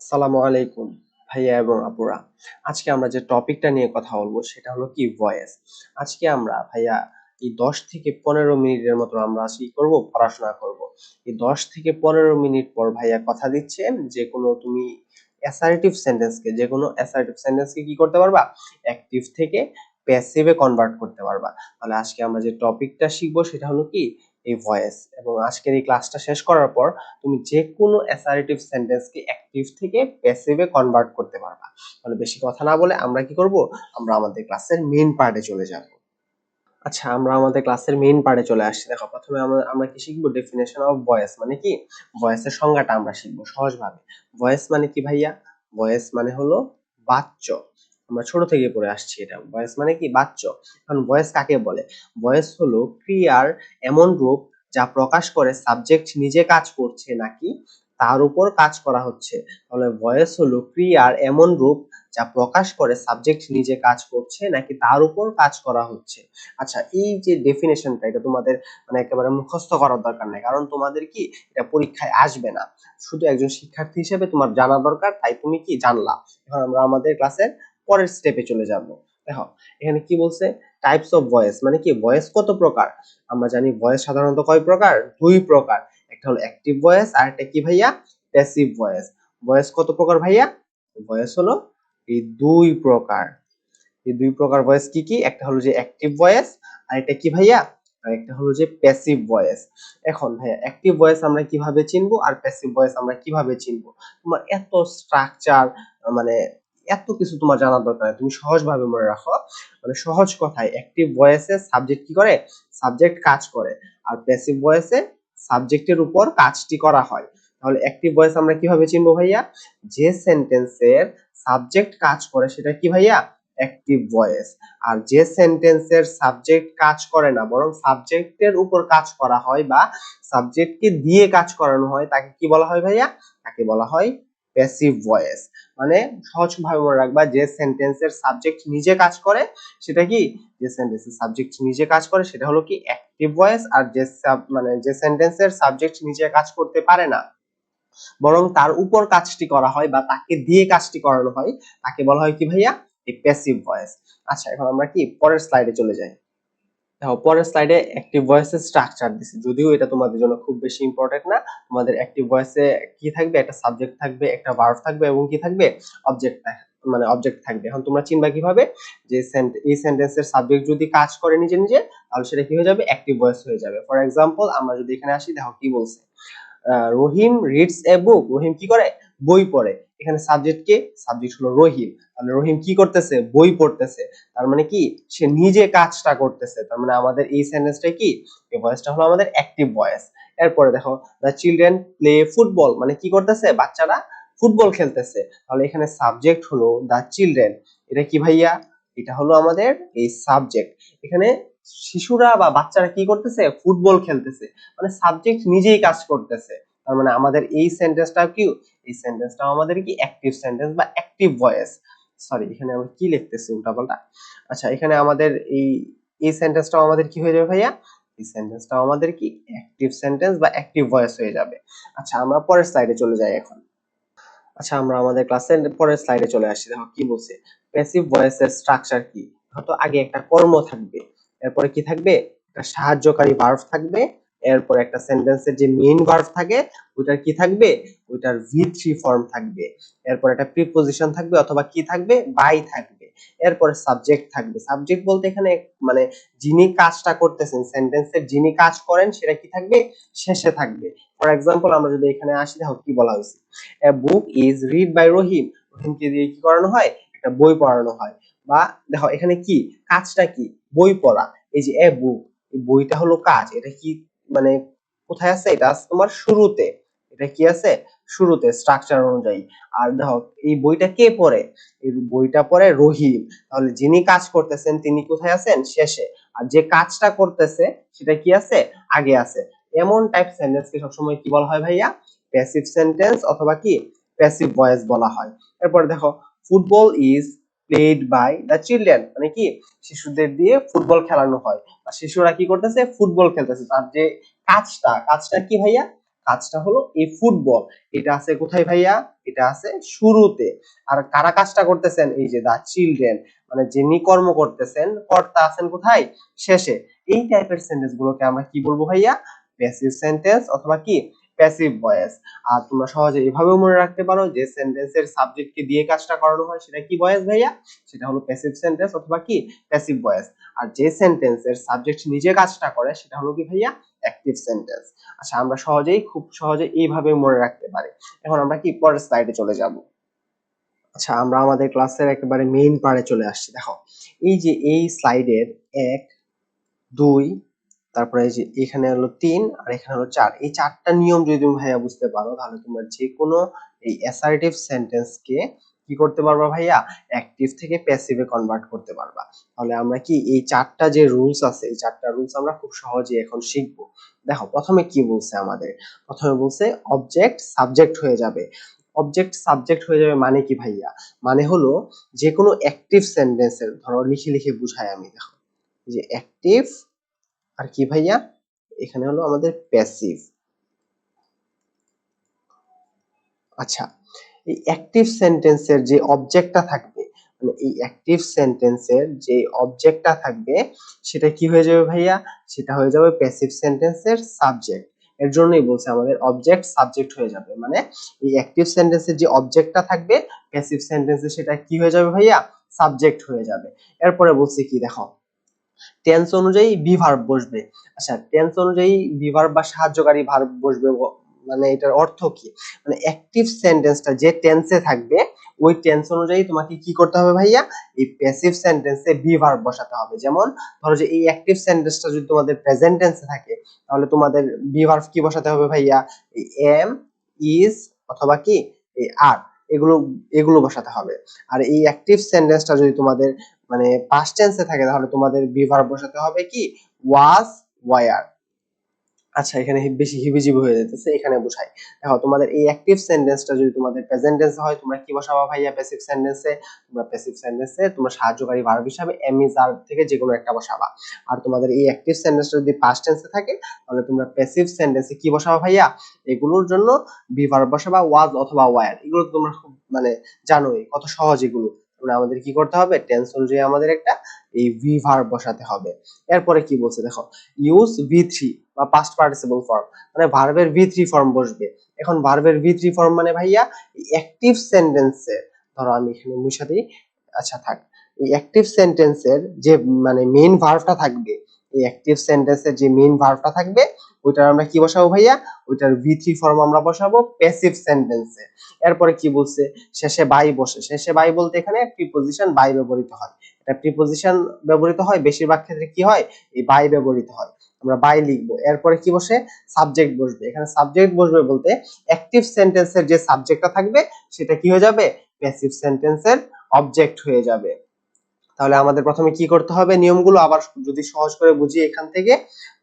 আসসালামু আলাইকুম ভাইয়া এবং আপুরা। আজকে আমরা যে টপিকটা নিয়ে কথা বলবো সেটা হলো কি ভয়েস। আজকে আমরা ভাইয়া এই 10 থেকে 15 মিনিটের মতো আমরা আজকে কি করব, পড়াশোনা করব। এই 10 থেকে 15 মিনিট পর ভাইয়া কথা দিচ্ছেন যে কোনো তুমি অ্যাসার্টিভ সেন্টেন্সকে কি করতে পারবা, অ্যাক্টিভ থেকে প্যাসিভে কনভার্ট করতে পারবা। তাহলে আজকে আমরা যে টপিকটা শিখবো সেটা হলো কি এই ভয়েস। এবং আজকের এই ক্লাসটা শেষ করার পর তুমি যে কোনো অ্যাসার্টিভ সেন্টেন্সকে অ্যাক্টিভ থেকে প্যাসিভে কনভার্ট করতে পারবা। তাহলে বেশি কথা না বলে আমরা কি করব, আমরা আমাদের ক্লাসের মেইন পার্টে চলে যাব। আচ্ছা, আমরা আমাদের ক্লাসের মেইন পার্টে চলে আসছি। দেখো, প্রথমে আমরা কি শিখবো, ডেফিনেশন অফ ভয়েস মানে কি, ভয়েসের সংজ্ঞাটা আমরা শিখবো সহজভাবে। ভয়েস মানে কি ভাইয়া? ভয়েস মানে হলো বাচ্য। আমরা ছোট থেকে পড়ে আসছি এটা। ভয়েস মানে কি, বাচ্য। এখন ভয়েস কাকে বলে? ভয়েস হলো ক্রিয়ার এমন রূপ যা প্রকাশ করে সাবজেক্ট নিজে কাজ করছে নাকি তার উপর কাজ করা হচ্ছে। তাহলে ভয়েস হলো ক্রিয়ার এমন রূপ যা প্রকাশ করে সাবজেক্ট নিজে কাজ করছে নাকি তার উপর কাজ করা হচ্ছে। আচ্ছা, এই যে ডেফিনেশনটা, এটা তোমাদের মানে একেবারে মুখস্থ করার দরকার নেই, কারণ তোমাদের কি এটা পরীক্ষায় আসবে না। শুধু একজন শিক্ষার্থী হিসেবে তোমার জানা দরকার, তাই তুমি কি জানলা। এখন আমরা আমাদের ক্লাসের পরের স্টেপে চলে যাব। দেখো, এখানে কি বলছে, টাইপস অফ ভয়েস মানে কি, ভয়েস কত প্রকার। আমরা জানি ভয়েস সাধারণত কয় প্রকার, দুই প্রকার। একটা হলো অ্যাক্টিভ ভয়েস আর একটা কি ভাইয়া, প্যাসিভ ভয়েস। ভয়েস কত প্রকার ভাইয়া? ভয়েস হলো এই দুই প্রকার। এই দুই প্রকার ভয়েস কি কি? একটা হলো যে অ্যাক্টিভ ভয়েস, আর এটা কি ভাইয়া, আর একটা হলো যে প্যাসিভ ভয়েস। এখন ভাইয়া অ্যাক্টিভ ভয়েস আমরা কিভাবে চিনবো আর প্যাসিভ ভয়েস আমরা কিভাবে চিনবো? তোমার এত স্ট্রাকচার, মানে এত কিছু তোমার জানার দরকার নেই, তুমি সহজভাবে মনে রাখো। মানে সহজ কথায়, অ্যাক্টিভ ভয়েসে সাবজেক্ট কি করে, সাবজেক্ট কাজ করে। আর প্যাসিভ ভয়েসে সাবজেক্টের উপর কাজটি করা হয়। তাহলে অ্যাক্টিভ ভয়েস আমরা কিভাবে চিনবো ভাইয়া? যে সেন্টেন্সের সাবজেক্ট কাজ করে সেটা কি ভাইয়া, অ্যাক্টিভ ভয়েস। আর যে সেন্টেন্সের সাবজেক্ট কাজ করে না, বরং সাবজেক্টের উপর কাজ করা হয় বা সাবজেক্টকে দিয়ে কাজ করানো হয়, তাকে কি বলা হয় ভাইয়া? তাকে বলা হয় প্যাসিভ ভয়েস। মানে সহজভাবে মনে রাখবা, যে সেন্টেন্সের সাবজেক্ট নিজে কাজ করে সেটা কি, যে সেন্টেন্সের সাবজেক্ট নিজে কাজ করে সেটা হলো কি অ্যাক্টিভ ভয়েস। আর যে সেন্টেন্সের সাবজেক্ট নিজে কাজ করতে পারে না, বরং তার উপর কাজটি করা হয় বা তাকে দিয়ে কাজটি করানো হয়, তাকে বলা হয় কি ভাইয়া, এই প্যাসিভ ভয়েস। আচ্ছা, এখন আমরা কি পরের স্লাইডে চলে যাই। দেখো, পরের স্লাইডে অ্যাক্টিভ ভয়েসের স্ট্রাকচার দিছি, যদিও এটা তোমাদের জন্য খুব বেশি ইম্পর্টেন্ট না। তোমাদের অ্যাক্টিভ ভয়েসে কি থাকবে, একটা সাবজেক্ট থাকবে, একটা ভার্ব থাকবে এবং কি থাকবে, অবজেক্ট, মানে অবজেক্ট থাকবে। এখন তোমরা চিনবা কিভাবে, যে এই সেন্টেন্সের সাবজেক্ট যদি কাজ করে নিজে নিজে, তাহলে সেটা কি হয়ে যাবে, অ্যাক্টিভ ভয়েস হয়ে যাবে। ফর এক্সাম্পল, আমরা যদি এখানে আসি, দেখো কি বলছে, রহিম রিডস এ বুক। রহিম কি করে, বই পড়ে। এখানে সাবজেক্ট কে, সাবজেক্ট হলো রহিম। তাহলে রহিম কি করতেছে, বই পড়তেছে। তার মানে কি, সে নিজে কাজটা করতেছে। তার মানে আমাদের এই সেন্টেন্সটা কি, এই ভয়েসটা হলো আমাদের অ্যাক্টিভ ভয়েস। এরপরে দেখো, দ্য চিলড্রেন প্লে ফুটবল, মানে কি করতেছে, বাচ্চারা ফুটবল খেলতেছে। তাহলে এখানে সাবজেক্ট হলো দ্য চিলড্রেন। এটা কি ভাইয়া, এটা হলো আমাদের এই সাবজেক্ট। এখানে শিশুরা বা বাচ্চারা কি করতেছে, ফুটবল খেলতেছে। মানে সাবজেক্ট নিজেই কাজ করতেছে। তার মানে আমাদের এই সেন্টেন্সটা কি, এই সেন্টেন্সটাও আমাদের কি অ্যাক্টিভ সেন্টেন্স বা অ্যাক্টিভ ভয়েস। সরি, এখানে আমি কি লিখতেছি উল্টাপাল্টা। আচ্ছা, এখানে আমাদের এই সেন্টেন্সটাও আমাদের কি হয়ে যাবে ভাইয়া, এই সেন্টেন্সটাও আমাদের কি অ্যাক্টিভ সেন্টেন্স বা অ্যাক্টিভ ভয়েস হয়ে যাবে। আচ্ছা, আমরা পরের স্লাইডে চলে যাই এখন। আচ্ছা, আমরা আমাদের ক্লাসের পরের স্লাইডে চলে আসছি। দেখো কি বলছে, প্যাসিভ ভয়েসের স্ট্রাকচার কি। হয়তো আগে একটা কর্ম থাকবে, এরপরে কি থাকবে, একটা সাহায্যকারী ভার্ব থাকবে, এরপর একটা সেন্টেন্সের যে মেইন ভার্ব থাকে ওইটার কি থাকবে, ওইটার ভি3 ফর্ম থাকবে, এরপর একটা প্রিপোজিশন থাকবে অথবা কি থাকবে, বাই থাকবে, এরপরে সাবজেক্ট থাকবে। সাবজেক্ট বলতে এখানে মানে যিনি কাজটা করতেছেন, সেন্টেন্সের যিনি কাজ করেন সেটা কি থাকবে, শেষে থাকবে। ফর এক্সাম্পল, আমরা যদি এখানে আসি, দেখো কি বলা হয়েছে, a book is read by রহিম। রহিমকে দিয়ে কি করানো হয়, একটা বই পড়ানো হয়। বা দেখো এখানে কি, কাজটা কি, বই পড়া। এই যে এ বুক, এই বইটা হলো কাজ। এটা কি মানে কোথায় আছে, এটা আছে তোমার শুরুতে। এটা কি আছে, শুরুতে, স্ট্রাকচার অনুযায়ী। আর দেখো, এই বইটা কে পড়ে, এই বইটা পড়ে রহিম। তাহলে যিনি কাজ করতেছেন তিনি কোথায় আছেন, শেষে। আর যে কাজটা করতেছে সেটা কি আছে, আগে আছে। এমন টাইপ সেন্টেন্সকে সবসময় কি বলা হয় ভাইয়া, প্যাসিভ সেন্টেন্স অথবা কি প্যাসিভ ভয়েস বলা হয়। এরপর দেখো, football is played by the children, মানে কি, শিশুদের দিয়ে ফুটবল খেলানো হয় বা শিশুরা কি করতেছে, ফুটবল খেলতেছে। তার যে কাজটা কি ভাইয়া, কাজটা হলো এই ফুটবল, এটা আছে কোথায় ভাইয়া, এটা আছে শুরুতে। আর কারা কাজটা করতেছেন, এই যে দা চিলড্রেন, মানে যিনি কর্ম করতেছেন, কর্তা আছেন কোথায়, শেষে। এই টাইপের সেন্টেন্স গুলোকে আমরা কি বলবো ভাইয়া, প্যাসিভ সেন্টেন্স অথবা কি প্যাসিভ ভয়েস। আর তোমরা সহজে এভাবেও মনে রাখতে পারো যে সেন্টেন্সের সাবজেক্টকে দিয়ে কাজটা করানো হয় সেটা কি ভয়েস ভাইয়া, সেটা হলো প্যাসিভ সেন্টেন্স অথবা কি প্যাসিভ ভয়েস। আর যে সেন্টেন্সের সাবজেক্ট নিজে কাজটা করে সেটা হলো কি ভাইয়া অ্যাক্টিভ সেন্টেন্স। আচ্ছা আমরা খুব সহজে এইভাবে মনে রাখতে পারি। এখন আমরা কি পরের স্লাইডে চলে যাব। আচ্ছা আমরা আমাদের ক্লাসের একেবারে মেইন পার্টে চলে আসছি। দেখো এই যে এই স্লাইডের 1 2 তারপরে এই যে এখানে হলো 3 আর এখানে হলো 4, এই 4টা নিয়ম যদি তুমি ভাইয়া বুঝতে পারো তাহলে তোমরা যে কোনো এই অ্যাসার্টিভ সেন্টেন্স কে কি করতে পারবা ভাইয়া, অ্যাক্টিভ থেকে প্যাসিভে কনভার্ট করতে পারবা। তাহলে আমরা কি এই 4টা যে রুলস আছে, এই 4টা রুলস আমরা খুব সহজেই এখন শিখবো। দেখো প্রথমে কি বলছে আমাদের, প্রথমে বলছে অবজেক্ট সাবজেক্ট হয়ে যাবে। অবজেক্ট সাবজেক্ট হয়ে যাবে মানে কি ভাইয়া, মানে হলো যে কোনো অ্যাক্টিভ সেন্টেন্সের, ধরো লিখে লিখে বুঝাই আমি, দেখো যে অ্যাক্টিভ আর কি ভাইয়া, এখানে হলো আমাদের প্যাসিভ। আচ্ছা এই অ্যাক্টিভ সেন্টেন্সের যে অবজেক্টটা থাকবে, মানে এই অ্যাক্টিভ সেন্টেন্সের যে অবজেক্টটা থাকবে সেটা কি হয়ে যাবে ভাইয়া, সেটা হয়ে যাবে প্যাসিভ সেন্টেন্সের সাবজেক্ট। এর জন্যই বলছে আমাদের অবজেক্ট সাবজেক্ট হয়ে যাবে, মানে এই অ্যাক্টিভ সেন্টেন্সের যে অবজেক্টটা থাকবে প্যাসিভ সেন্টেন্সে সেটা কি হয়ে যাবে ভাইয়া, সাবজেক্ট হয়ে যাবে। এরপরে বলছে কি দেখো, টেন্স অনুযায়ী বি ভার্ব বসবে। আচ্ছা টেন্স অনুযায়ী বি ভার্ব বা সাহায্যকারী ভার্ব বসবে, মানে এটার অর্থ কি, মানে অ্যাক্টিভ সেন্টেন্সটা যে টেন্সে থাকবে ওই টেন্স অনুযায়ী তোমাকে কি করতে হবে ভাইয়া, এই প্যাসিভ সেন্টেন্সে বি ভার্ব বসাতে হবে। যেমন ধরো যে এই অ্যাক্টিভ সেন্টেন্সটা যদি তোমাদের প্রেজেন্ট টেন্সে থাকে তাহলে তোমাদের বি ভার্ব কি বসাতে হবে ভাইয়া, এই এম, ইজ অথবা কি এই আর, এগুলো এগুলো বসাতে হবে। আর এই অ্যাক্টিভ সেন্টেন্সটা যদি তোমাদের মানে পাস্ট টেন্সে থাকে তাহলে তোমাদের বি ভার্ব বসাতে হবে কি ওয়াজ, ওয়ার। আচ্ছা এখানে বেশি হিবিজিবি হয়ে যাচ্ছে, এখানে বুঝাই। দেখো তোমাদের এই অ্যাক্টিভ সেন্টেন্সটা যদি তোমাদের প্রেজেন্ট টেন্সে হয় তোমরা কি বসাবা ভাইয়া প্যাসিভ সেন্টেন্সে, তোমরা প্যাসিভ সেন্টেন্সে তোমরা সাহায্যকারী ভার্ব হিসাবে এম ইজ আর থেকে যে কোনো একটা বসাবা। আর তোমাদের এই অ্যাক্টিভ সেন্টেন্সটা যদি পাস্ট টেন্সে থাকে তাহলে তোমরা প্যাসিভ সেন্টেন্সে কি বসাবা ভাইয়া, এগুলোর জন্য বি ভার্ব বসাবা ওয়াজ অথবা ওয়ার। এগুলো তোমরা খুব মানে জানোই কত সহজ এগুলো। মানে আমাদের কি করতে হবে, টেন্স অনুযায়ী আমাদের একটা এই ভি ভার্ব বসাতে হবে। এরপরে কি বলছে দেখো, ইউজ ভি থ্রি বা পাস্ট পার্টিসিপল ফর্ম, মানে ভার্বের ভি থ্রি ফর্ম বসবে। এখন ভার্বের ভি থ্রি ফর্ম মানে ভাইয়া অ্যাক্টিভ সেন্টেন্সে, ধরো আমি এখানে মুছা দিই, আচ্ছা থাক, এই অ্যাক্টিভ সেন্টেন্সের যে মানে মেইন ভার্বটা থাকবে, এই অ্যাক্টিভ সেন্টেন্সের যে মেইন ভার্বটা থাকবে ওইটার আমরা কি বসাবো ভাইয়া, ওইটার ভি থ্রি ফর্ম আমরা বসাবো প্যাসিভ সেন্টেন্সে। এরপরে কি বলছে, শেষে বাই বসে, শেষে বাই বলতে এখানে প্রিপোজিশন বাই ব্যবহৃত হয়। এটা প্রিপোজিশন ব্যবহৃত হয়, বেশিরভাগ ক্ষেত্রে কি হয় এই বাই ব্যবহৃত হয়, আমরা বাই লিখবো। এরপরে কি বসে, সাবজেক্ট বসবে। এখানে সাবজেক্ট বসবে বলতে অ্যাক্টিভ সেন্টেন্সের যে সাবজেক্টটা থাকবে সেটা কি হয়ে যাবে, প্যাসিভ সেন্টেন্সের অবজেক্ট হয়ে যাবে। তাহলে আমাদের প্রথমে কি করতে হবে, নিয়মগুলো আবার যদি সহজ করে বুঝি এখান থেকে,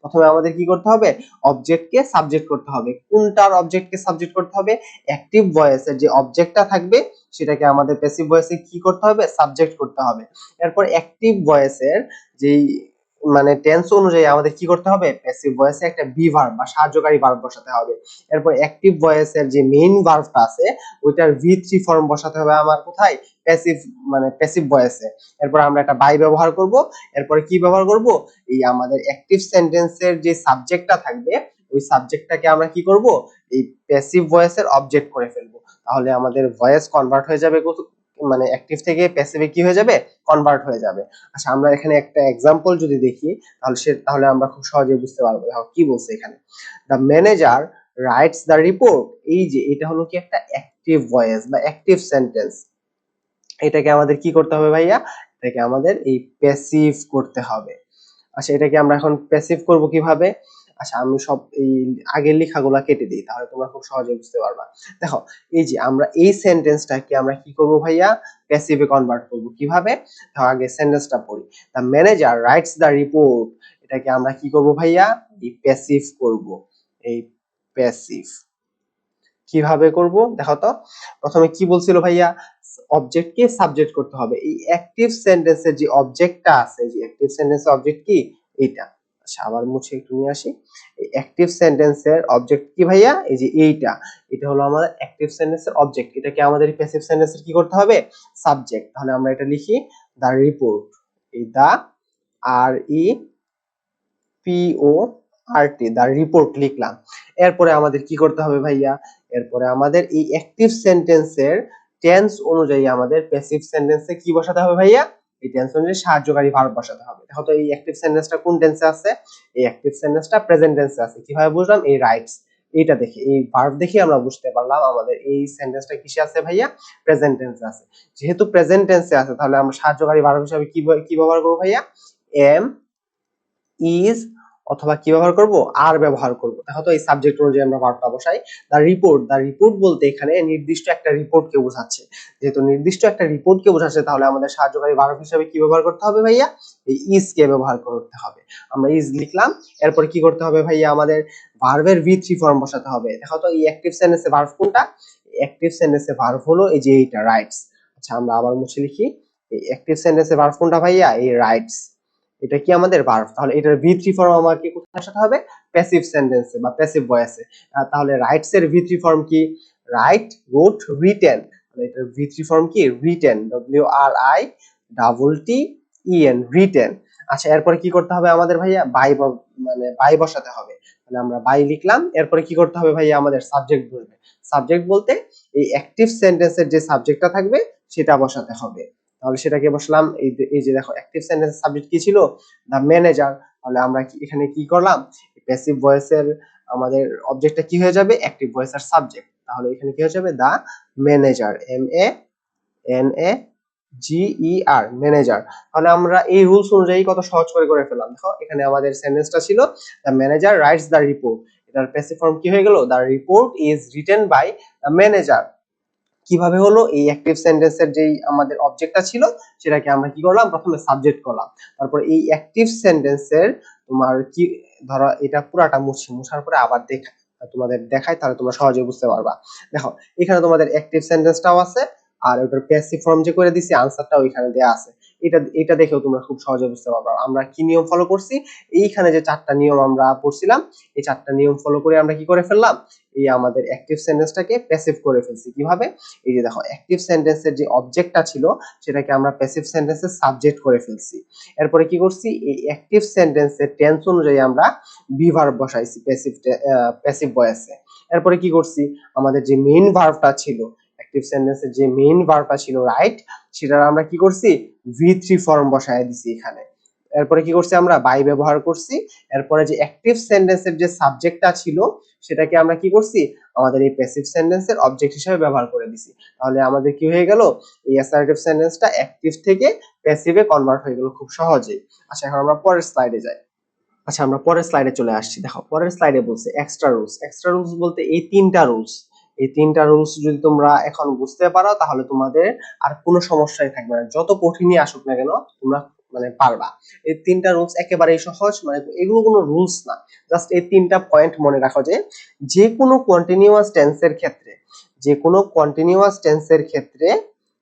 প্রথমে আমাদের কি করতে হবে, অবজেক্টকে সাবজেক্ট করতে হবে। কোনটার অবজেক্টকে সাবজেক্ট করতে হবে, অ্যাক্টিভ ভয়েসের যে অবজেক্টটা থাকবে সেটাকে আমাদের প্যাসিভ ভয়েসে কি করতে হবে, সাবজেক্ট করতে হবে। এরপর অ্যাক্টিভ ভয়েসের যেই মানে টেন্স অনুযায়ী আমাদের কি করতে হবে, প্যাসিভ ভয়েসে একটা বি ভার্ব বা সাহায্যকারী ভার্ব বসাতে হবে। এরপর অ্যাক্টিভ ভয়েসের যে মেইন ভার্বটা আছে ওইটার ভি থ্রি ফর্ম বসাতে হবে আমার কোথায়, প্যাসিভ মানে প্যাসিভ ভয়েসে। এরপর আমরা একটা বাই ব্যবহার করব। এরপরে কি ব্যবহার করব, এই আমাদের অ্যাক্টিভ সেন্টেন্সের যে সাবজেক্টটা থাকবে ওই সাবজেক্টটাকে আমরা কি করব, এই প্যাসিভ ভয়েসের অবজেক্ট করে ফেলবো। তাহলে আমাদের ভয়েস কনভার্ট হয়ে যাবে, মানে অ্যাক্টিভ থেকে প্যাসিভে কি হয়ে যাবে, কনভার্ট হয়ে যাবে। আচ্ছা আমরা এখানে একটা এক্সাম্পল যদি দেখি তাহলে আমরা খুব সহজে বুঝতে পারবো। দেখো কি বলছে এখানে, the manager rights the report. এই যে এটা হলো কি একটা অ্যাক্টিভ ভয়েস বা অ্যাক্টিভ সেন্টেন্স, এটাকে আমাদের কি করতে হবে ভাইয়া, এটাকে আমাদের এই প্যাসিভ করতে হবে। আচ্ছা এটাকে আমরা এখন প্যাসিভ করব কিভাবে, আচ্ছা আমি সব এই আগের লেখাগুলা কেটে দিই তাহলে তোমরা খুব সহজে বুঝতে পারবা। দেখো এই যে আমরা এই সেন্টেন্সটাকে আমরা কি করব ভাইয়া, প্যাসিভে কনভার্ট করব কিভাবে, দেখো আগে সেন্টেন্সটা পড়ি, the manager rights the report, এটাকে আমরা কি করব ভাইয়া, এই প্যাসিভ করব। এই প্যাসিভ কিভাবে করব দেখো তো, প্রথমে কি বলছিল ভাইয়া, অবজেক্টকে সাবজেক্ট করতে হবে। এই অ্যাক্টিভ সেন্টেন্সের যে অবজেক্টটা আছে, যে অ্যাক্টিভ সেন্টেন্সের অবজেক্ট কি, এটা আচ্ছা আবার মুছে একটু নিয়ে আসি। এই অ্যাক্টিভ সেন্টেন্সের অবজেক্ট কি ভাইয়া? এই যে এটা হলো আমাদের অ্যাক্টিভ সেন্টেন্সের অবজেক্ট। এটাকে আমাদের প্যাসিভ সেন্টেন্সের কি করতে হবে? সাবজেক্ট। তাহলে আমরা এটা লিখি দা রিপোর্ট। এই দা আর ই পি ও আর টি, দা রিপোর্ট লিখলাম। এরপরে আমাদের কি করতে হবে ভাইয়া? এরপরে আমাদের এই অ্যাক্টিভ সেন্টেন্সের টেন্স অনুযায়ী আমাদের প্যাসিভ সেন্টেন্সে কি বসাতে হবে ভাইয়া? এই টেন্স অনুযায়ী সাহায্যকারী ভার্ব বসাতে হবে। দেখো তো এই অ্যাক্টিভ সেন্টেন্সটা কোন টেন্সে আছে? এই অ্যাক্টিভ সেন্টেন্সটা প্রেজেন্ট টেন্সে আছে। কিভাবে বুঝলাম? এই রাইটস, এইটা দেখে, এই ভার্ব দেখে আমরা বুঝতে পারলাম আমাদের এই সেন্টেন্সটা কিসে আছে ভাইয়া? প্রেজেন্ট টেন্সে আছে। যেহেতু প্রেজেন্ট টেন্সে আছে তাহলে আমরা সাহায্যকারী ভার্ব হিসেবে কি ব্যবহার করব ভাইয়া? এম, ইজ অথবা কি ব্যবহার করব? আর ব্যবহার করব। দেখো তো এই সাবজেক্ট অনুযায়ী আমরা ভার্বটা বসাই। দা রিপোর্ট বলতে এখানে নির্দিষ্ট একটা রিপোর্টকে বোঝাচ্ছে। যেহেতু নির্দিষ্ট একটা রিপোর্টকে বোঝাচ্ছে তাহলে আমাদের সাহায্যকারী ভার্ব হিসেবে কি ব্যবহার করতে হবে ভাইয়া? এই ইজ কে ব্যবহার করতে হবে। আমরা ইজ লিখলাম। এরপর কি করতে হবে ভাইয়া? আমাদের ভার্বের ভি3 ফর্ম বসাতে হবে। দেখো তো এই অ্যাক্টিভ সেন্টেন্সে ভার্ব কোনটা? অ্যাক্টিভ সেন্টেন্সে ভার্ব হলো এই যে এইটা, রাইটস। আচ্ছা আমরা আবার মুছে লিখি। এই অ্যাক্টিভ সেন্টেন্সে ভার্ব কোনটা ভাইয়া? এই রাইটস। এটা কি আমাদের ভার্ব। তাহলে এটার ভি3 ফর্ম আমাকে কোথায় বসাতে হবে? প্যাসিভ সেন্টেন্সে বা প্যাসিভ ভয়েসে। তাহলে রাইটস এর ভি3 ফর্ম কি? Write, wrote, written. তাহলে এটার ভি3 ফর্ম কি? Written, W R I double T E N, written. আচ্ছা এরপরে কি করতে হবে আমাদের ভাইয়া? মানে বাই বসাতে হবে। তাহলে আমরা বাই লিখলাম। এরপরে কি করতে হবে ভাইয়া? আমাদের সাবজেক্ট বলবে। সাবজেক্ট বলতে এই অ্যাক্টিভ সেন্টেন্সের যে সাবজেক্টটা থাকবে সেটা বসাতে হবে। তাহলে সেটাকে বসলাম। এই যে দেখো অ্যাক্টিভ সেন্টেন্সের সাবজেক্ট কি ছিল? The manager. তাহলে আমরা এখানে কি করলাম? প্যাসিভ ভয়েসের আমাদের অবজেক্টটা কি হয়ে যাবে? অ্যাক্টিভ ভয়েসের সাবজেক্ট। তাহলে এখানে কি হয়ে যাবে? The manager, M A N A G E R, manager. তাহলে আমরা এই রুলস অনুযায়ী কত সহজ করে ফেললাম। দেখো এখানে আমাদের সেন্টেন্সটা ছিল the manager writes the report. এটার প্যাসিভ ফর্ম কি হয়ে গেল? The report is written by the manager. কিভাবে হলো? এই অ্যাক্টিভ সেন্টেন্সের যেই আমাদের অবজেক্টটা ছিল সেটাকে আমরা কি করলাম? প্রথমে সাবজেক্ট করলাম। তারপর এই অ্যাক্টিভ সেন্টেন্সের তোমার কি, ধরো এটা পুরাটা মুছার পরে আবার তোমাদের দেখাই, তাহলে তোমরা সহজে বুঝতে পারবা। দেখো এখানে তোমাদের অ্যাক্টিভ সেন্টেন্সটাও আছে আর ওটার প্যাসিভ ফর্ম যে করে দিছি আনসারটাও এখানে দেয়া আছে। এটা দেখেও তোমরা খুব সহজে বুঝতে পারবা আমরা কি নিয়ম ফলো করছি। এইখানে যে 4টা নিয়ম আমরা পড়ছিলাম, এই 4টা নিয়ম ফলো করে আমরা কি করে ফেললাম? এই আমাদের অ্যাক্টিভ সেন্টেন্সটাকে প্যাসিভ করে ফেলছি। কিভাবে? এই যে দেখো অ্যাক্টিভ সেন্টেন্সের যে অবজেক্টটা ছিল সেটাকে আমরা প্যাসিভ সেন্টেন্সের সাবজেক্ট করে ফেলছি। এরপরে কি করছি? এই অ্যাক্টিভ সেন্টেন্সের টেন্স অনুযায়ী আমরা বি ভার্ব বসাইছি প্যাসিভ ভয়েসে। এরপরে কি করছি? আমাদের যে মেইন ভার্বটা ছিল, অ্যাক্টিভ সেন্টেন্সের যে মেইন ভার্বটা ছিল রাইট, সেটার আমরা কি করছি? ভি3 ফর্ম বসায় দিছি এখানে। এরপরে কি করছি? আমরা বাই ব্যবহার করছি। এরপরে যে অ্যাক্টিভ সেন্টেন্সের যে সাবজেক্টটা ছিল সেটাকে আমরা কি করছি? আমাদের এই প্যাসিভ সেন্টেন্সের অবজেক্ট হিসেবে ব্যবহার করে দিছি। তাহলে আমাদের কি হয়ে গেল? এই অ্যাসার্টিভ সেন্টেন্সটা অ্যাক্টিভ থেকে প্যাসিভে কনভার্ট হয়ে গেল খুব সহজেই। আচ্ছা এখন আমরা পরের স্লাইডে যাই। আচ্ছা আমরা পরের স্লাইডে চলে আসছি। দেখো পরের স্লাইডে বলছে এক্সট্রা রুলস। এক্সট্রা রুলস বলতে এই 3টা রুলস। এই 3টা রুলস যদি তোমরা এখন বুঝতে পারো তাহলে তোমাদের আর কোনো সমস্যাই থাকবে না। যত কঠিনই আসুক না কেন তোমরা মানে পারবা। এই 3টা রুলস একেবারেই সহজ, মানে এগুলো কোনো রুলস না। জাস্ট এই 3টা পয়েন্ট মনে রাখো যে কোনো কন্টিনিউয়াস টেন্সের ক্ষেত্রে, যে কোনো কন্টিনিউয়াস টেন্সের ক্ষেত্রে,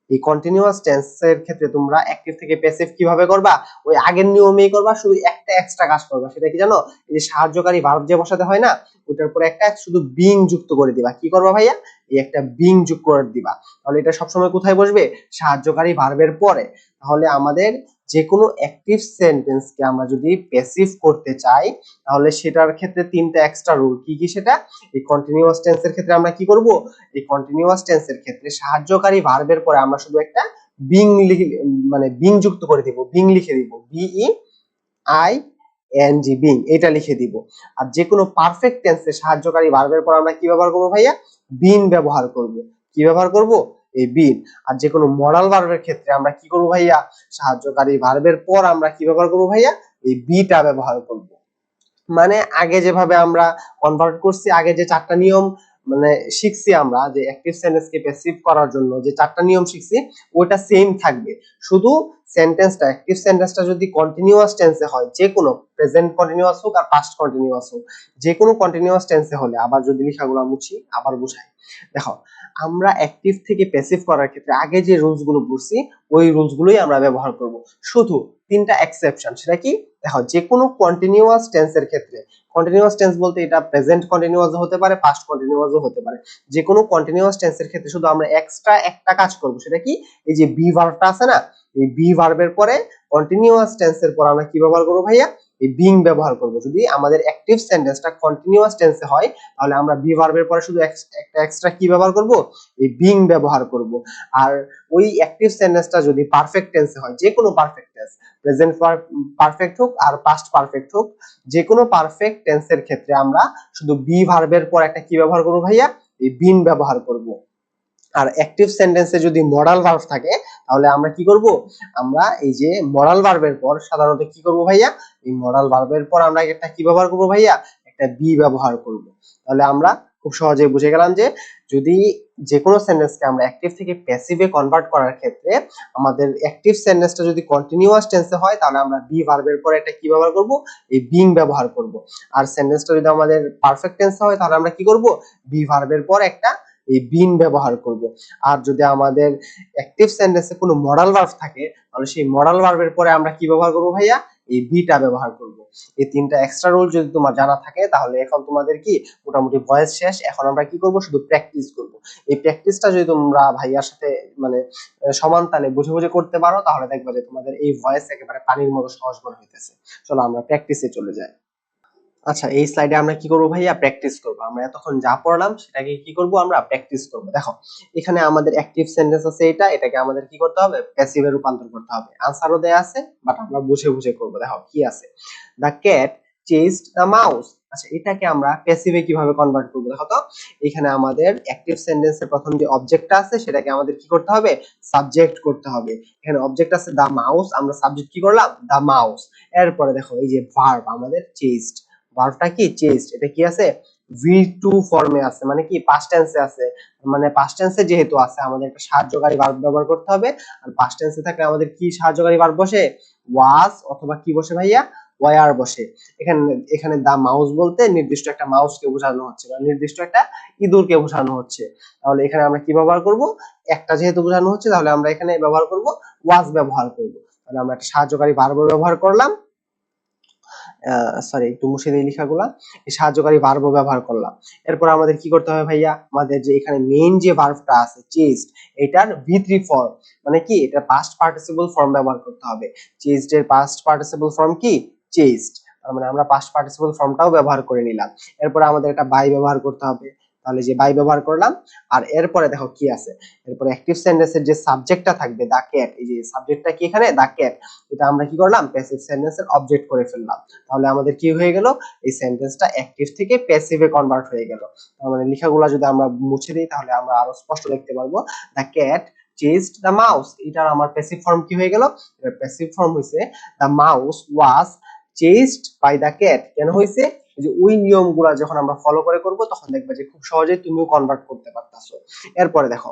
এই কন্টিনিউয়াস টেন্সের ক্ষেত্রে তোমরা অ্যাক্টিভ থেকে প্যাসিভ কিভাবে করবা? ওই আগের নিয়মেই করবা, শুধু একটা এক্সট্রা কাজ করবা। সেটা কি জানো? এই যে সাহায্যকারী ভার্ব যে বসাতে হয় না, ওটার পরে একটা শুধু বিং যুক্ত করে দিবা। কি করবা ভাইয়া? এই একটা বিং যোগ করে দিবা। তাহলে এটা সবসময় কোথায় বসবে? সাহায্যকারী ভার্বের পরে। তাহলে আমাদের যে কোনো অ্যাক্টিভ সেন্টেন্সকে আমরা যদি প্যাসিভ করতে চাই তাহলে সেটার ক্ষেত্রে 3টা এক্সট্রা রুল। কি কি সেটা? এই কন্টিনিউয়াস টেন্সের ক্ষেত্রে আমরা কি করব? এই কন্টিনিউয়াস টেন্সের ক্ষেত্রে সাহায্যকারী ভার্বের পরে আমরা শুধু একটা বিং মানে বিং যুক্ত করে দিব, বিং লিখে দিব, BE I N G, being, এটা লিখে দিব। আর যে কোনো পারফেক্ট টেন্সে সাহায্যকারী ভার্বের পর আমরা কি ব্যবহার করব ভাইয়া? বিন ব্যবহার করব। কি ব্যবহার করব? এই বিন। আর যে কোনো মডাল ভার্বের ক্ষেত্রে আমরা কি করব ভাইয়া? সাহায্যকারী ভার্বের পর আমরা কি ব্যবহার করব ভাইয়া? এই বিটা ব্যবহার করব। মানে আগে যেভাবে আমরা কনভার্ট করছি, আগে যে 4টা নিয়ম মানে শিখছি আমরা, যে অ্যাক্টিভ সেন্টেন্সকে প্যাসিভ করার জন্য যে 4টা নিয়ম শিখছি ওটা সেম থাকবে। শুধু সেন্টেন্সটা, অ্যাক্টিভ সেন্টেন্সটা যদি কন্টিনিউয়াস টেন্সে হয়, যে কোনো প্রেজেন্ট কন্টিনিউয়াস হোক আর পাস্ট কন্টিনিউয়াস হোক, যে কোনো কন্টিনিউয়াস টেন্সে হলে, আবার যদি লেখাগুলো মুছি আবার বুঝাই। দেখো আমরা অ্যাক্টিভ থেকে প্যাসিভ করার ক্ষেত্রে আগে যে রুলস গুলো পড়ছি ওই রুলস গুলোই আমরা ব্যবহার করব। শুধু তিনটা এক্সেপশন, সেটা কি? দেখো, যে কোনো কন্টিনিউয়াস টেন্সের ক্ষেত্রে, কন্টিনিউয়াস টেন্স বলতে এটা প্রেজেন্ট কন্টিনিউয়াস হতে পারে, পাস্ট কন্টিনিউয়াসও হতে পারে, যে কোনো কন্টিনিউয়াস টেন্সের ক্ষেত্রে শুধু আমরা এক্সট্রা একটা কাজ করব, সেটা কি? এই যে বি ভার্বটা আছে না, এই বি ভার্বের পরে কন্টিনিউয়াস টেন্সের পর আমরা কি ব্যবহার করব ভাইয়া? এই বিং ব্যবহার করব। যদি আমাদের অ্যাক্টিভ সেন্টেন্সটা কন্টিনিউয়াস টেন্সে হয় তাহলে আমরা বি ভার্বের পরে শুধু একটা এক্সট্রা কি ব্যবহার করব? এই বিং ব্যবহার করব। আর ওই অ্যাক্টিভ সেন্টেন্সটা যদি পারফেক্ট টেন্সে হয়, যে কোনো পারফেক্ট টেন্স, প্রেজেন্ট পারফেক্ট হোক আর পাস্ট পারফেক্ট হোক, যে কোনো পারফেক্ট টেন্সের ক্ষেত্রে আমরা শুধু বি ভার্বের পর একটা কি ব্যবহার করব ভাইয়া? এই বিন ব্যবহার করব। আর অ্যাক্টিভ সেন্টেন্সে যদি মডাল ভার্ব থাকে তাহলে আমরা কি করব? আমরা এই যে মডাল ভার্বের পর সাধারণত কি করব ভাইয়া? এই মডাল ভার্বের পর আমরা একটা কি ব্যবহার করব ভাইয়া? একটা বি ব্যবহার করব। তাহলে আমরা খুব সহজেই বুঝে গেলাম যে যদি যে কোনো সেন্টেন্সকে আমরা অ্যাক্টিভ থেকে প্যাসিভে কনভার্ট করার ক্ষেত্রে আমাদের অ্যাক্টিভ সেন্টেন্সটা যদি কন্টিনিউয়াস টেন্সে হয় তাহলে আমরা বি ভার্বের পরে একটা কি ব্যবহার করব? এই বিং ব্যবহার করব। আর সেন্টেন্সটা যদি আমাদের পারফেক্ট টেন্সে হয় তাহলে আমরা কি করব? বি ভার্বের পর একটা এই বিন ব্যবহার করব। আর যদি আমাদের অ্যাক্টিভ সেন্টেন্সে কোনো মডাল ভার্ব থাকে তাহলে সেই মডাল ভার্বের পরে আমরা কি ব্যবহার করব ভাইয়া? এই বিটা ব্যবহার করব। এই তিনটা এক্সট্রা রুল যদি তোমার জানা থাকে তাহলে এখন তোমাদের কি মোটামুটি ভয়েস শেষ। এখন আমরা কি করব? শুধু প্র্যাকটিস করব। এই প্র্যাকটিসটা যদি তোমরা ভাইয়ার সাথে মানে সমান তালে বুঝে বুঝে করতে পারো তাহলে দেখবা যে তোমাদের এই ভয়েস একেবারে পানির মতো সহজ মনে হইতেছে। চলো আমরা প্র্যাকটিসে চলে যাই। আচ্ছা, এই স্লাইডে আমরা কি করব ভাইয়া? প্র্যাকটিস করব। আমরা এতক্ষণ যা পড়লাম সেটাকে কি করব? আমরা প্র্যাকটিস করব। দেখো, এখানে আমাদের অ্যাক্টিভ সেন্টেন্স আছে, এটাকে আমাদের কি করতে হবে? প্যাসিভে রূপান্তর করতে হবে। আনসারও দেয়া আছে, বাট আমরা বুঝে বুঝে করব। দেখো কি আছে, the cat chased the mouse. আচ্ছা, এটাকে আমরা প্যাসিভে কিভাবে কনভার্ট করব? দেখো তো, এখানে আমাদের অ্যাক্টিভ সেন্টেন্সের প্রথম যে অবজেক্টটা আছে সেটাকে আমাদের কি করতে হবে? সাবজেক্ট করতে হবে। এখানে অবজেক্ট আছে দ্য মাউস, আমরা সাবজেক্ট কি করলাম? The mouse. এরপরে দেখো এই যে ভার্ব আমাদের চেজড, ভার্বটা কি? চেজড। এটা কি আছে? ভি2 ফর্মে আছে, মানে কি পাস্ট টেন্সে আছে। মানে পাস্ট টেন্সে যেহেতু আছে আমাদের একটা সাহায্যকারী ভার্ব ব্যবহার করতে হবে। আর পাস্ট টেন্সে থাকলে আমাদের কি সাহায্যকারী ভার্ব বসে? ওয়াজ অথবা কি বসে ভাইয়া? ওয়ার বসে। এখানে এখানে দা মাউস বলতে নির্দিষ্ট একটা মাউসকে বোঝানো হচ্ছে বা নির্দিষ্ট একটা ইঁদুরকে বোঝানো হচ্ছে। তাহলে এখানে আমরা কি ব্যবহার করব? একটা যেহেতু বোঝানো হচ্ছে তাহলে আমরা এখানে ব্যবহার করব ওয়াজ ব্যবহার করব। তাহলে আমরা একটা সাহায্যকারী ভার্ব ব্যবহার করলাম, সরি একটু মুছে দিই লেখাগুলা, এই সাহায্যকারী ভার্ব ব্যবহার করলাম। এরপর আমাদের কি করতে হবে ভাইয়া? আমাদের যে এখানে মেইন যে ভার্বটা আছে চেজড, এটার ভি3 ফর্ম, মানে কি এটা পাস্ট পার্টিসিপল ফর্ম ব্যবহার করতে হবে। চেজড এর পাস্ট পার্টিসিপল ফর্ম কি? চেজড। তার মানে আমরা পাস্ট পার্টিসিপল ফর্মটাও ব্যবহার করে নিলাম। এরপর আমাদের একটা বাই ব্যবহার করতে হবে, তাহলে যে বাই ব্যবহার করলাম। আর এরপরে দেখো কি আছে, এরপর অ্যাক্টিভ সেন্টেন্সের যে সাবজেক্টটা থাকবে দা ক্যাট, এই যে সাবজেক্টটা কি এখানে? দা ক্যাট। এটা আমরা কি করলাম? প্যাসিভ সেন্টেন্সের অবজেক্ট করে ফেললাম। তাহলে আমাদের কি হয়ে গেল? এই সেন্টেন্সটা অ্যাক্টিভ থেকে প্যাসিভে কনভার্ট হয়ে গেল। তার মানে লেখাগুলো যদি আমরা মুছে দিই তাহলে আমরা আরো স্পষ্ট দেখতে পারবো। The cat chased the mouse, এটার আমার প্যাসিভ ফর্ম কি হয়ে গেল? এর প্যাসিভ ফর্ম হইছে the mouse was chased by the cat. কেন হইছে? যে ওই নিয়মগুলো যখন আমরা ফলো করে করব তখন দেখবে যে খুব সহজেই তুমিও কনভার্ট করতে পারতাছো। এরপরে দেখো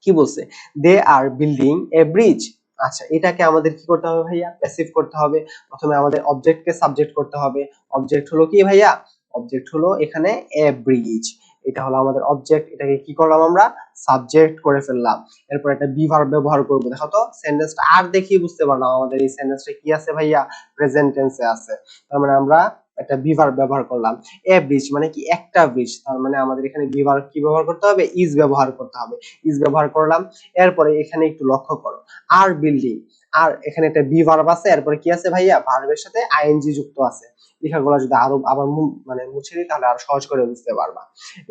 কি বলছে, দে আর বিল্ডিং এ ব্রিজ। আচ্ছা, এটাকে আমাদের কি করতে হবে ভাইয়া? প্যাসিভ করতে হবে। প্রথমে আমাদের অবজেক্টকে সাবজেক্ট করতে হবে। অবজেক্ট হলো কি ভাইয়া? অবজেক্ট হলো এখানে এ ব্রিজ, এটা হলো আমাদের অবজেক্ট। এটাকে কি করলাম? আমরা সাবজেক্ট করে ফেললাম। এরপর একটা বি ভার্ব ব্যবহার করব। দেখো তো সেন্টেন্সটা আর দেখিয়ে বুঝতে পারলাম আমাদের এই সেন্টেন্সটা কি আছে ভাইয়া? প্রেজেন্ট টেন্সে আছে। তার মানে আমরা একটা বি ভার্ব ব্যবহার করলাম। এ ব্রিজ মানে কি? একটা ব্রিজ। তার মানে আমাদের এখানে বি ভার্ব কি ব্যবহার করতে হবে? ইজ ব্যবহার করতে হবে। ইজ ব্যবহার করলাম। এরপরে এখানে একটু লক্ষ্য করো, আর বিল্ডিং, আর এখানে একটা বি ভার্ব আছে, এরপরে কি আছে ভাইয়া? ভার্বের সাথে আইএনজি যুক্ত আছে। লেখাগুলো যদি আরো আবার মানে মুছে দিই তাহলে আরো সহজ করে বুঝতে পারবা।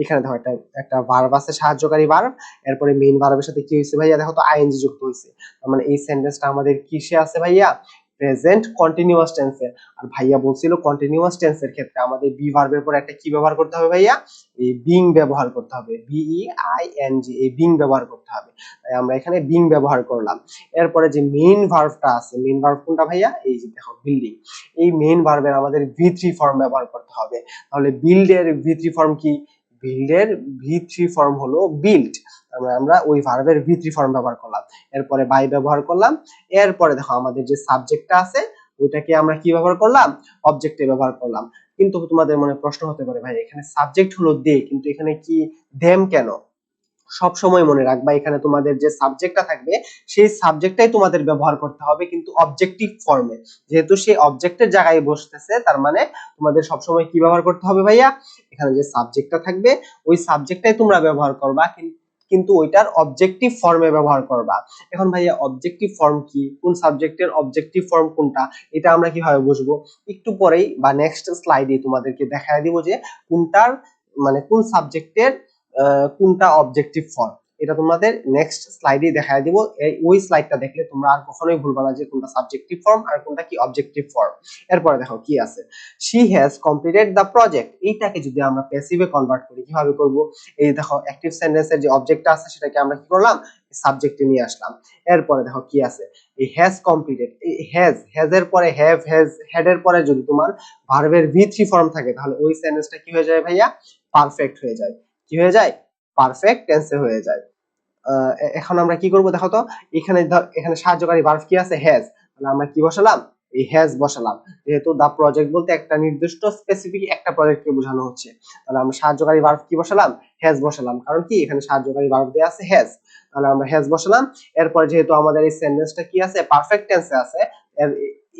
এখানে দেখো একটা একটা ভার্ব আছে, সাহায্যকারী ভার্ব, এরপরে মেইন ভার্বের সাথে কি হয়েছে ভাইয়া? দেখো তো আইএনজি যুক্ত হয়েছে। তার মানে এই সেন্টেন্সটা আমাদের কিসে আছে ভাইয়া? প্রেজেন্ট কন্টিনিউয়াস টেন্সে। আর ভাইয়া বলছিল কন্টিনিউয়াস টেন্সের ক্ষেত্রে আমাদের বি ভার্বের পর একটা কি ব্যবহার করতে হবে ভাইয়া? এই বিং ব্যবহার করতে হবে। বিই-আই-এন-জি, এই বিং ব্যবহার করতে হবে। তাই আমরা এখানে বিং ব্যবহার করলাম। এরপরে যে মেইন ভার্বটা আছে, মেইন ভার্ব কোনটা ভাইয়া? এই যে দেখো বিল্ডিং। এই মেইন ভার্বের আমাদের ভি3 ফর্ম ব্যবহার করতে হবে। তাহলে বিল্ডের ভি3 ফর্ম কি? বিল্ডের ভি3 ফর্ম হলো বিল্ড। আমরা ওই ভার্বের ভি3 ফর্ম ব্যবহার করলাম। এরপরে বাই ব্যবহার করলাম। এরপরে দেখো আমাদের যে সাবজেক্টটা আছে ওইটাকে আমরা কি ব্যবহার করলাম? অবজেক্টে ব্যবহার করলাম। কিন্তু তোমাদের মনে প্রশ্ন হতে পারে, ভাই এখানে সাবজেক্ট হলো দে, কিন্তু এখানে কি দেম কেন? সব সময় মনে রাখবা এখানে তোমাদের যে সাবজেক্টটা থাকবে সেই সাবজেক্টটাই তোমাদের ব্যবহার করতে হবে, কিন্তু অবজেক্টিভ ফর্মে। যেহেতু সেই অবজেক্টের জায়গায় বসতেছে, তার মানে তোমাদের সব সময় কি ব্যবহার করতে হবে ভাইয়া, এখানে যে সাবজেক্টটা থাকবে ওই সাবজেক্টটাই তোমরা ব্যবহার করবা, কিন্তু ওইটার অবজেক্টিভ ফর্মে ব্যবহার করবা। এখন ভাইয়া অবজেক্টিভ ফর্ম কি, কোন সাবজেক্টের অবজেক্টিভ ফর্ম কোনটা, এটা আমরা কিভাবে বুঝবো? একটু পরেই বা নেক্সট স্লাইডে তোমাদেরকে দেখায় দিব যে কোনটার মানে কোন সাবজেক্টের কোনটা অবজেক্টিভ ফর্ম, এটা তোমাদের নেক্সট স্লাইডে দেখায় দিব। ওই স্লাইডটা দেখলে তোমরা আর কখনোই ভুলবা না যে কোনটা সাবজেক্টিভ ফর্ম আর কোনটা কি অবজেক্টিভ ফর্ম। এরপরে দেখো কি আছে, she has completed the project, এইটাকে যদি আমরা প্যাসিভে কনভার্ট করি কিভাবে করব? এই দেখো অ্যাক্টিভ সেন্টেন্সের যে অবজেক্টটা আছে সেটাকে আমরা কি করলাম, সাবজেক্টে নিয়ে আসলাম। এরপরে দেখো কি আছে, এই হ্যাজ কমপ্লিটেড, এই হ্যাজ এর পরে হ্যাভ, হ্যাজ, হ্যাড এর পরে যদি তোমার ভার্বের ভি3 ফর্ম থাকে তাহলে ওই সেন্টেন্সটা কি হয়ে যায় ভাইয়া, পারফেক্ট হয়ে যায়। কি হয়ে যায়, পারফেক্ট টেন্সে হয়ে যায়। এখন আমরা কি করব দেখো তো, এখানে সাহায্যকারী ভার্ব কি আছে, হ্যাজ, তাহলে আমরা কি বসালাম, এই হ্যাজ বসালাম। যেহেতু দা প্রজেক্ট বলতে একটা নির্দিষ্ট স্পেসিফিক একটা প্রজেক্টকে বোঝানো হচ্ছে, তাহলে আমরা সাহায্যকারী ভার্ব কি বসালাম, হ্যাজ বসালাম। কারণ কি এখানে সাহায্যকারী ভার্ব দেয়া আছে হ্যাজ, তাহলে আমরা হ্যাজ বসালাম। এরপর যেহেতু আমাদের এই সেন্টেন্সটা কি আছে, পারফেক্ট টেন্সে আছে,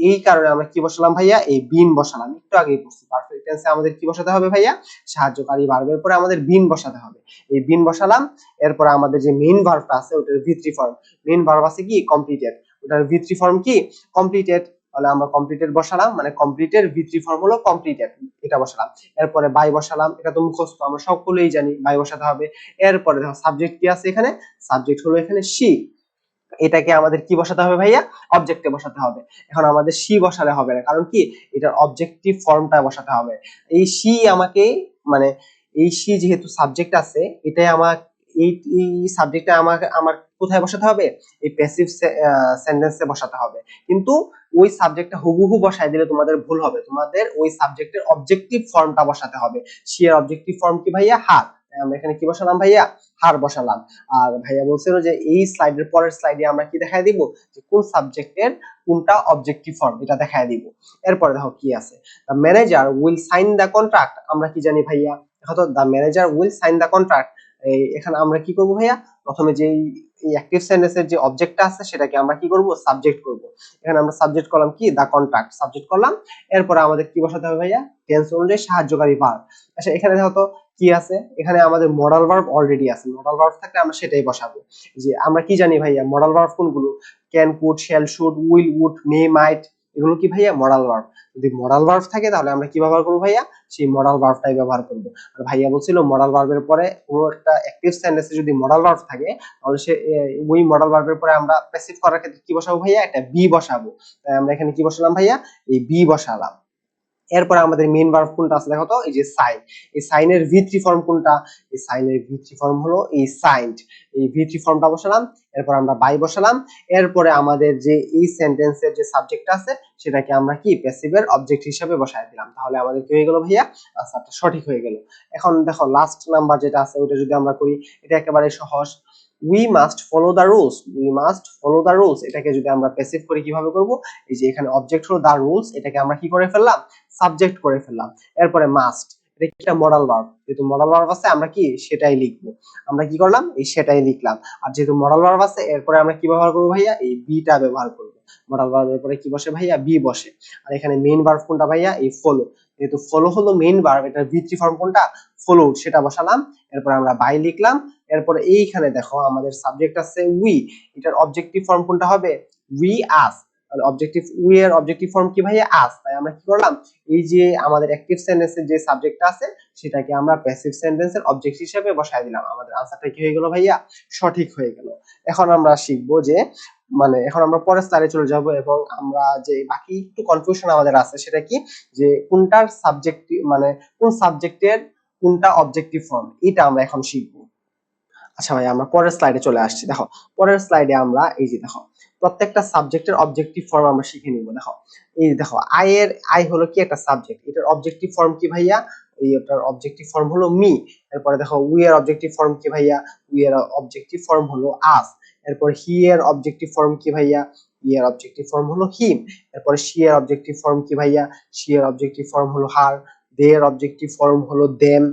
এই কারণে আমরা কি বসালাম ভাইয়া, এই বিন বসালাম। একটু আগেই পড়ছি পারফেক্ট টেন্সে আমাদের কি বসাতে হবে ভাইয়া, সাহায্যকারী ভার্বের পরে আমাদের বিন বসাতে হবে। এই বিন বসালাম। এরপর আমাদের যে মেইন ভার্বটা আছে ওটার ভি3 ফর্ম, মেইন ভার্ব আছে কি কমপ্লিটেড, ওটার ভি3 ফর্ম কি কমপ্লিটেড, তাহলে আমরা কমপ্লিটেড বসালাম, মানে কমপ্লিটের ভি3 ফর্ম হলো কমপ্লিটেড, এটা বসালাম। এরপরে বাই বসালাম, এটা তো মুখস্থ আমরা সকলেই জানি বাই বসাতে হবে। এরপরে দেখো সাবজেক্ট কি আছে এখানে, সাবজেক্ট হলো এখানে শি, এটাকে আমাদের কি বসাতে হবে ভাইয়া, অবজেক্টে বসাতে হবে। এখন আমাদের সি বসালে হবে না, কারণ কি এটার অবজেক্টিভ ফর্মটা বসাতে হবে। এই সি আমাকে মানে এই সি যেহেতু সাবজেক্ট আছে, এটাই আমার এই এই সাবজেক্টটা আমাকে আমার কোথায় বসাতে হবে, এই প্যাসিভ সেন্টেন্সে বসাতে হবে। কিন্তু ওই সাবজেক্টটা হুবহু বসায় দিলে তোমাদের ভুল হবে, তোমাদের ওই সাবজেক্টের অবজেক্টিভ ফর্মটা বসাতে হবে। সি এর অবজেক্টিভ ফর্ম কি ভাইয়া, হার, আমরা এখানে কি বসালাম ভাইয়া, হার বসালাম। আর ভাইয়া বলছিল যে এই স্লাইডের পরের স্লাইডে আমরা কি দেখায় দিব, যে কোন সাবজেক্টের কোনটা অবজেক্টিভ ফর্ম এটা দেখায় দিব। এরপরে দেখো কি আছে, the manager will sign the contract, আমরা কি জানি ভাইয়া, দেখো তো the manager will sign the contract, এখানে আমরা কি করব ভাইয়া, প্রথমে যে এই অ্যাক্টিভ সেন্টেন্সের যে অবজেক্টটা আছে সেটাকে আমরা কি করব, সাবজেক্ট করব। এখানে আমরা সাবজেক্ট করলাম কি, দ্য কন্ট্রাক্ট, সাবজেক্ট করলাম। এরপরে আমাদের কি বসাতে হবে ভাইয়া, টেন্স অনুযায়ী সাহায্যকারী ভার্ব। আচ্ছা এখানে দেখো তো কি আছে, এখানে আমাদের মডাল ভার্ব অলরেডি আছে, মডাল ভার্ব থাকলে আমরা সেটাই বসাবো। যে আমরা কি জানি ভাইয়া মডাল ভার্ব কোনগুলো, can, could, shall, should, will, would, may, might, এগুলো কি ভাইয়া মডাল ভার্ব। যদি মডাল ভার্ব থাকে তাহলে আমরা কি ব্যবহার করবো ভাইয়া, সেই মডাল ভার্বটাই ব্যবহার করব। আর ভাইয়া বলছিল মডাল ভার্বের পরে কোনো একটা অ্যাক্টিভ সেন্টেন্সে যদি মডাল ভার্ব থাকে তাহলে সে ওই মডাল ভার্বের পরে আমরা প্যাসিভ করার ক্ষেত্রে কি বসাবো ভাইয়া, একটা বি বসাবো। তাই আমরা এখানে কি বসালাম ভাইয়া, এই বি বসালাম। এরপরে আমাদের মেইন ভার্ব কোনটা আছে দেখো তো, এই যে সাইন, এই সাইনের ভি3 ফর্ম কোনটা, এই সাইনের ভি3 ফর্ম হলো এই সাইন্ড, এই ভি3 ফর্মটা বসালাম। এরপর আমরা বাই বসালাম। এরপরে আমাদের যে এই সেন্টেন্সের যে সাবজেক্ট আছে সেটাকে আমরা কি প্যাসিভের অবজেক্ট হিসেবে বসায় দিলাম, তাহলে আমাদের কি হয়ে গেল ভাইয়া, আনসারটা সঠিক হয়ে গেল। এখন দেখো লাস্ট নাম্বার যেটা আছে ওটা যদি আমরা করি, এটা একেবারে সহজ, we must follow the rules, we must follow the rules, এটাকে যদি আমরা প্যাসিভ করি কিভাবে করব, এই যে এখানে অবজেক্ট হলো দ্য রুলস, এটাকে আমরা কি করে ফেললাম, সাবজেক্ট করে ফেললাম। এরপরে মাস্ট, এটা কি একটা মডাল ভার্ব, যেহেতু মডাল ভার্ব আছে আমরা কি সেটাই লিখবো, আমরা কি করলাম এই সেটাই লিখলাম। আর যেহেতু মডাল ভার্ব আছে এরপরে আমরা কি ব্যবহার করবো ভাইয়া, এই বিটা ব্যবহার করব। মডাল ভার্বের পরে কি বসে ভাইয়া, বি বসে। আর এখানে মেইন ভার্ব কোনটা ভাইয়া, এই ফলো, যেহেতু ফলো হলো মেইন ভার্ব, এটার ভি3 ফর্ম কোনটা, ফলো, সেটা বসালাম। এরপর আমরা বাই লিখলাম। এরপরে এইখানে দেখো আমাদের সাবজেক্ট আছে উই, এটার অবজেক্টিভ ফর্ম কোনটা হবে, উই আস, অবজেক্টিভ উই এর অবজেক্টিভ ফর্ম কি ভাইয়া, আস। তাই আমরা কি করলাম, এই যে আমাদের অ্যাক্টিভ সেন্টেন্সের যে সাবজেক্টটা আছে সেটাকে আমরা প্যাসিভ সেন্টেন্সের অবজেক্ট হিসেবে বসায় দিলাম, আমাদের আনসারটা কি হয়ে গেল ভাইয়া, সঠিক হয়ে গেল। এখন আমরা শিখবো যে মানে এখন আমরা পরের স্লাইডে চলে যাব এবং আমরা যে বাকি একটু কনফিউশন আমাদের আছে সেটা কি, যে কোনটার সাবজেক্ট মানে কোন সাবজেক্টের কোনটা অবজেক্টিভ ফর্ম, এটা আমরা এখন শিখবো। আচ্ছা ভাই আমরা পরের স্লাইডে চলে আসছি, দেখো পরের স্লাইডে আমরা এই যে দেখো প্রত্যেকটা সাবজেক্টের অবজেক্টিভ ফর্ম আমরা শিখে নিব। দেখো এই দেখো আই এর, আই হলো কি একটা সাবজেক্ট, এটার অবজেক্টিভ ফর্ম কি ভাইয়া, এটার অবজেক্টিভ ফর্ম হলো মি। এরপরে দেখো উই এর অবজেক্টিভ ফর্ম কি ভাইয়া, উই এর অবজেক্টিভ ফর্ম হলো আস। এরপর হি এর অবজেক্টিভ ফর্ম কি ভাইয়া, হি এর অবজেক্টিভ ফর্ম হলো হিম। এরপরে শি এর অবজেক্টিভ ফর্ম কি ভাইয়া, শি এর অবজেক্টিভ ফর্ম হলো হার। দে এর অবজেক্টিভ ফর্ম হলো দেম,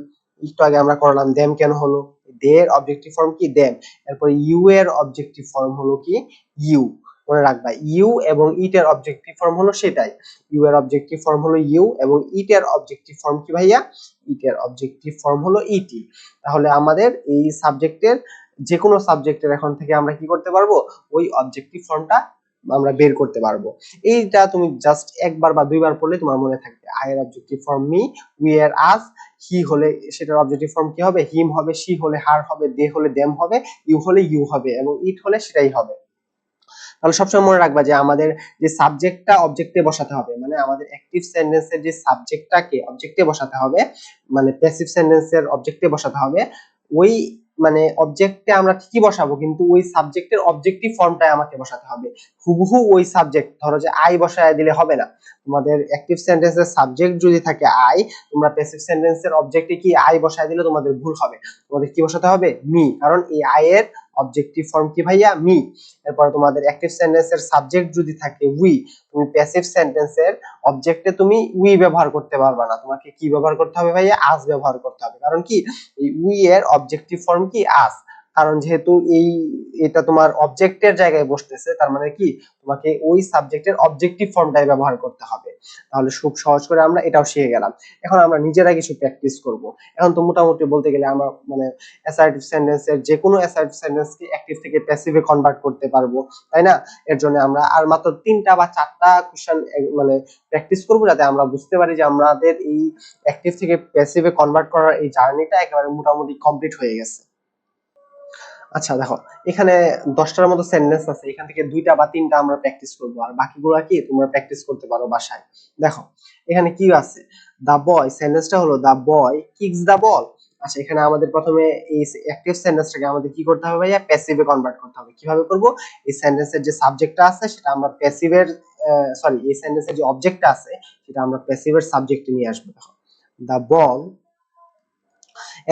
একটু আগে আমরা করলাম দেম কেন হলো, দে এর অবজেক্টিভ ফর্ম কি দেম। এরপর ইউ এর অবজেক্টিভ ফর্ম হলো কি ইউ। মনে রাখবা ইউ এবং ইট এর অবজেক্টিভ ফর্ম হলো সেটাই। ইউ এর অবজেক্টিভ ফর্ম হলো ইউ এবং ইট এর অবজেক্টিভ ফর্ম কি ভাইয়া, ইট এর অবজেক্টিভ ফর্ম হলো ইটি। তাহলে আমাদের এই সাবজেক্টের যে কোনো সাবজেক্টের এখন থেকে আমরা কি করতে পারবো, ওই অবজেক্টিভ ফর্মটা আমরা বের করতে পারবো। এইটা তুমি জাস্ট একবার বা দুইবার পড়লে তোমার মনে থাকবে। আই এর অবজেক্টিভ ফর্ম মি, উই এর আস, হি হলে সেটার অবজেক্টিভ ফর্ম কি হবে, হিম হবে, শি হলে হার হবে, দে হলে দেম হবে, ইউ হলে ইউ হবে এবং ইট হলে সেটাই হবে। তাহলে সবসময় মনে রাখবা যে আমাদের যে সাবজেক্টটা অবজেক্টে বসাতে হবে, মানে আমাদের অ্যাক্টিভ সেন্টেন্সের যে সাবজেক্টটাকে অবজেক্টে বসাতে হবে, মানে প্যাসিভ সেন্টেন্সের অবজেক্টে বসাতে হবে, ওই মানে অবজেক্টে আমরা ঠিকই বসাবো কিন্তু ওই সাবজেক্টের অবজেক্টিভ ফর্মটাই আমাকে বসাতে হবে। হুবহু ওই সাবজেক্ট, ধরো যে আই বসায় দিলে হবে না। তোমাদের অ্যাক্টিভ সেন্টেন্সের সাবজেক্ট যদি থাকে আই, তোমরা প্যাসিভ সেন্টেন্সের অবজেক্টে কি আই বসায় দিলে তোমাদের ভুল হবে। তোমাদের কি বসাতে হবে, মি, কারণ এই আই এর অবজেক্টিভ ফর্ম কি ভাইয়া, মি। এরপর তোমাদের অ্যাক্টিভ সেন্টেন্সের সাবজেক্ট যদি থাকে উই, তুমি প্যাসিভ সেন্টেন্সের অবজেক্টে তুমি উই ব্যবহার করতে পারবা না, তোমাকে কি ব্যবহার করতে হবে ভাইয়া, আস ব্যবহার করতে হবে। কারণ কি এই উই এর অবজেক্টিভ ফর্ম কি আস, কারণ যেহেতু এটা তোমার অবজেক্টের জায়গায় বসতেছে, তার মানে কি তোমাকে ওই সাবজেক্টের অবজেক্টিভ ফর্মটাই ব্যবহার করতে হবে। তাহলে খুব সহজ করে আমরা এটাও শিখে গেলাম। এখন আমরা নিজেরা কিছু প্র্যাকটিস করব। এখন তো মোটামুটি বলতে গেলে আমরা মানে অ্যাসার্টিভ সেন্টেন্সের যে কোনো অ্যাসার্টিভ সেন্টেন্সকে অ্যাক্টিভ থেকে প্যাসিভে কনভার্ট করতে পারবো, তাই না? এর জন্য আমরা আর মাত্র 3টা বা 4টা কোশ্চেন মানে প্র্যাকটিস করব, যাতে আমরা বুঝতে পারি যে আমাদের এই অ্যাক্টিভ থেকে প্যাসিভে কনভার্ট করার এই জার্নিটা একেবারে মোটামুটি কমপ্লিট হয়ে গেছে। আচ্ছা দেখো, এখানে 10টার মতো সেন্টেন্স আছে, এখান থেকে 2টা বা 3টা আমরা প্র্যাকটিস করব, আর বাকিগুলো কি তোমরা প্র্যাকটিস করতে পারো বাসায়। দেখো এখানে কি আছে, দা বয়, সেন্টেন্সটা হলো দা বয় কিকস দা বল। আচ্ছা এখানে আমাদের প্রথমে এই অ্যাক্টিভ সেন্টেন্সটাকে আমাদের কি করতে হবে ভাইয়া, প্যাসিভে কনভার্ট করতে হবে। কিভাবে করব, এই সেন্টেন্সের যে সাবজেক্টটা আছে সেটা আমরা প্যাসিভের সরি এই সেন্টেন্সের যে অবজেক্টটা আছে সেটা আমরা প্যাসিভের সাবজেক্টে নিয়ে আসবো। দেখো দা বল,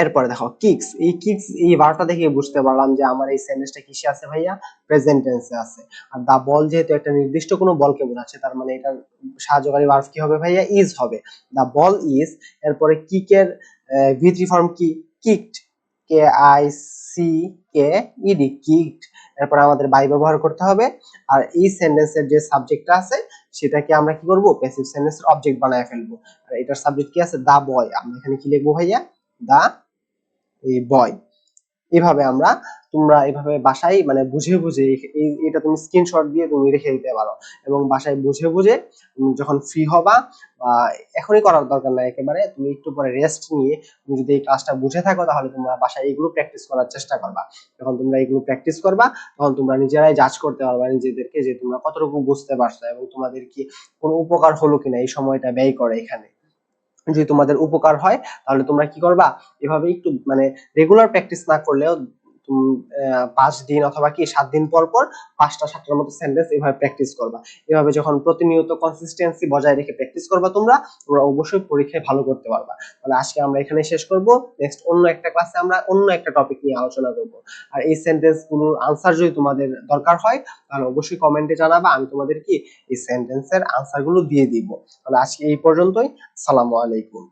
এরপরে দেখো কিক্স, এই কিক্স এই ভার্বটা দেখে বুঝতে পারলাম যে আমার এই সেন্টেন্সটা কিসে আছে ভাইয়া, প্রেজেন্ট টেন্সে আছে। আর দা বল যেহেতু একটা নির্দিষ্ট কোনো বলকে বোঝাচ্ছে, তার মানে এটার সাহায্যকারী ভার্ব কি হবে ভাইয়া, ইজ হবে। দা বল ইজ, এরপরে কিকের ভি3 ফর্ম কি, kicked, K I C K E D, kicked. এরপর আমাদের বাই ব্যবহার করতে হবে। আর এই সেন্টেন্সের যে সাবজেক্টটা আছে সেটাকে আমরা কি করব, প্যাসিভ সেন্টেন্সের অবজেক্ট বানায় ফেলবো। আর এটার সাবজেক্ট কি আছে, দা বয়। আমরা এখানে কি লিখবো ভাইয়া, দা এই বয়। এভাবে আমরা, তোমরা এভাবে বাসায় মানে বুঝে বুঝে এটা তুমি স্ক্রিনশট দিয়ে তুমি রেখে দিতে পারো এবং বাসায় বুঝে বুঝে যখন ফ্রি হবা, বা এখনই করার দরকার নাই, একেবারে তুমি একটু পরে রেস্ট নিয়ে তুমি যদি এই ক্লাসটা বুঝে থাকো তাহলে তোমরা বাসায় এগুলো প্র্যাকটিস করার চেষ্টা করবা। যখন তোমরা এগুলো প্র্যাকটিস করবা তখন তোমরা নিজেরাই জাজ করতে পারবা নিজেদেরকে যে তোমরা কতটুকু বুঝতে পারছো এবং তোমাদের কি কোনো উপকার হলো কিনা এই সময়টা ব্যয় করে এখানে। যদি তোমাদের উপকার হয় তাহলে তোমরা কি করবা, এভাবে একটু মানে রেগুলার প্র্যাকটিস না করলেও 5 দিন অথবা কি 7 দিন পর পর 5টা 7টার মতো সেন্টেন্স এভাবে প্র্যাকটিস করবা। এভাবে যখন প্রতিনিয়ত কনসিস্টেন্সি বজায় রেখে প্র্যাকটিস করবা তোমরা অবশ্যই পরীক্ষায় ভালো করতে পারবা। তাহলে আজকে আমরা এখানে শেষ করব, নেক্সট অন্য একটা ক্লাসে আমরা অন্য একটা টপিক নিয়ে আলোচনা করব। আর এই সেন্টেন্স গুলোর আনসার যদি তোমাদের দরকার হয় তাহলে অবশ্যই কমেন্টে জানাবা, আমি তোমাদের কি এই সেন্টেন্সের আনসার গুলো দিয়ে দিব। তাহলে আজকে এই পর্যন্তই। আসসালামু আলাইকুম।